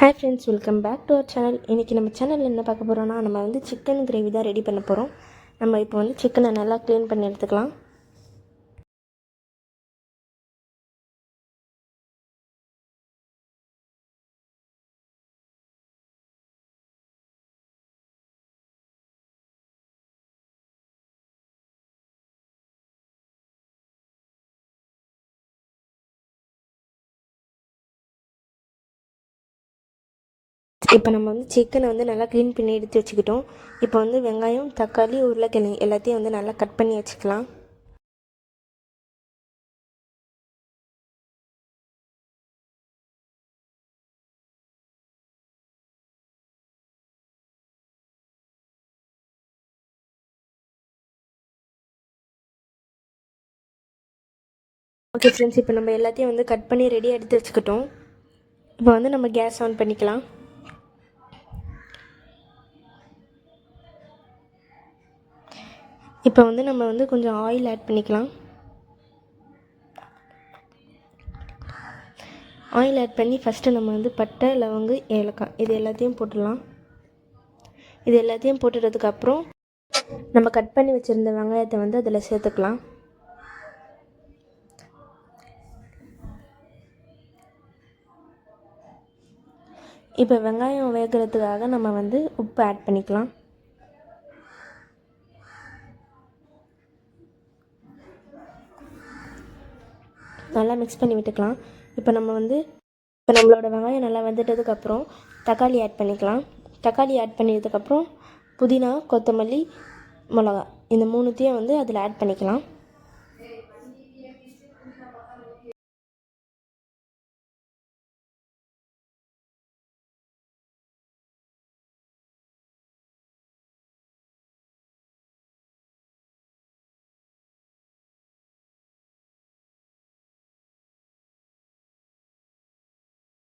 Hi friends, welcome back to our channel. இன்றைக்கி நம்ம சேனலில் என்ன பார்க்க போகிறோன்னா, நம்ம வந்து சிக்கன் கிரேவி தான் ரெடி பண்ண போகிறோம். நம்ம இப்போ வந்து சிக்கனை நல்லா க்ளீன் பண்ணி எடுத்துக்கலாம். இப்போ நம்ம வந்து சிக்கனை வந்து நல்லா க்ளீன் பண்ணி எடுத்து வச்சுக்கிட்டோம். இப்போ வந்து வெங்காயம், தக்காளி, உருளைக்கிழங்கு எல்லாத்தையும் வந்து நல்லா கட் பண்ணி வச்சுக்கலாம். ஓகே ஃப்ரெண்ட்ஸ், இப்போ நம்ம எல்லாத்தையும் வந்து கட் பண்ணி ரெடியாக எடுத்து வச்சுக்கிட்டோம். இப்போ வந்து நம்ம கேஸ் ஆன் பண்ணிக்கலாம். இப்போ வந்து நம்ம வந்து கொஞ்சம் ஆயில் ஆட் பண்ணிக்கலாம். ஆயில் ஆட் பண்ணி ஃபஸ்ட்டு நம்ம வந்து பட்டை, லவங்கு, ஏலக்காய் இது எல்லாத்தையும் போட்டுடலாம். இது எல்லாத்தையும் போட்டுறதுக்கப்புறம் நம்ம கட் பண்ணி வச்சுருந்த வெங்காயத்தை வந்து அதில் சேர்த்துக்கலாம். இப்போ வெங்காயம் வேகிறதுக்காக நம்ம வந்து உப்பு ஆட் பண்ணிக்கலாம். நல்லா மிக்ஸ் பண்ணி விட்டுக்கலாம். இப்போ நம்மளோட வெங்காயம் நல்லா வெந்துட்டதுக்கப்புறம் தக்காளி ஆட் பண்ணிக்கலாம். தக்காளி ஆட் பண்ணதுக்கப்புறம் புதினா, கொத்தமல்லி, மிளகா இந்த மூணுத்தையும் வந்து அதில் ஆட் பண்ணிக்கலாம்.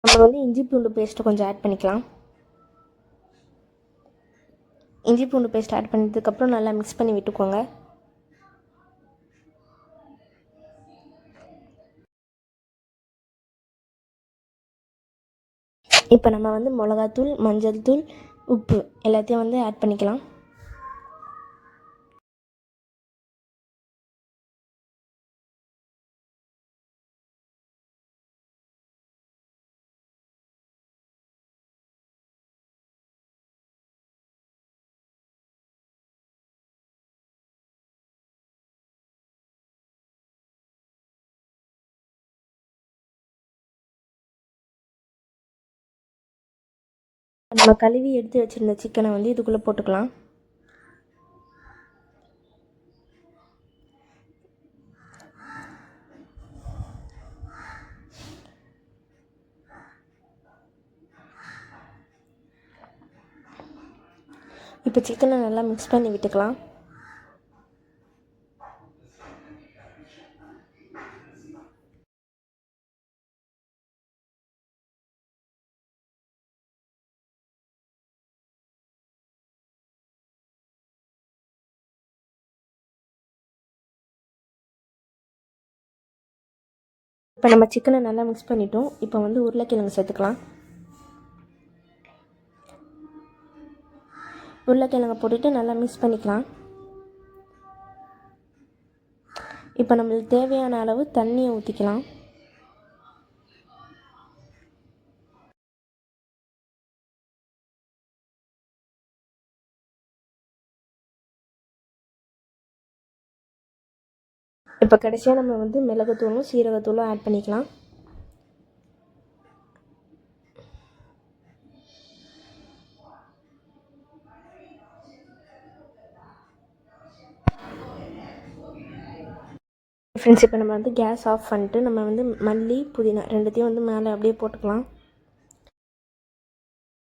நம்ம வந்து இஞ்சி பூண்டு பேஸ்ட்டு கொஞ்சம் ஆட் பண்ணிக்கலாம். இஞ்சி பூண்டு பேஸ்ட் ஆட் பண்ணதுக்கப்புறம் நல்லா மிக்ஸ் பண்ணி விட்டுக்கோங்க. இப்போ நம்ம வந்து மிளகாத்தூள், மஞ்சள் தூள், உப்பு எல்லாத்தையும் வந்து ஆட் பண்ணிக்கலாம். நம்ம கழுவி எடுத்து வச்சுருந்த சிக்கனை வந்து இதுக்குள்ளே போட்டுக்கலாம். இப்போ சிக்கனை நல்லா மிக்ஸ் பண்ணி விட்டுக்கலாம். இப்போ நம்ம சிக்கனை நல்லா மிக்ஸ் பண்ணிட்டோம். இப்போ வந்து உருளைக்கிழங்கு சேர்த்துக்கலாம். உருளைக்கிழங்கு போட்டுட்டு நல்லா மிக்ஸ் பண்ணிக்கலாம். இப்போ நம்மளுக்கு தேவையான அளவு தண்ணியை ஊற்றிக்கலாம். இப்போ கடைசியாக நம்ம வந்து மிளகுத்தூளும் சீரகத்தூளும் ஆட் பண்ணிக்கலாம். ஃப்ரெண்ட்ஸ், இப்போ நம்ம வந்து கேஸ் ஆஃப் பண்ணிட்டு நம்ம வந்து மல்லி, புதினா ரெண்டுத்தையும் வந்து மேலே அப்படியே போட்டுக்கலாம்.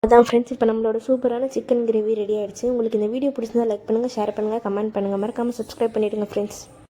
அதான் ஃப்ரெண்ட்ஸ், இப்போ நம்மளோட சூப்பரான சிக்கன் கிரேவி ரெடி ஆகிடுச்சு. உங்களுக்கு இந்த வீடியோ பிடிச்சிருந்தா லைக் பண்ணுங்கள், ஷேர் பண்ணுங்கள், கமெண்ட் பண்ணுங்கள், மறக்காமல் சப்ஸ்கிரைப் பண்ணிவிடுங்க ஃப்ரெண்ட்ஸ்.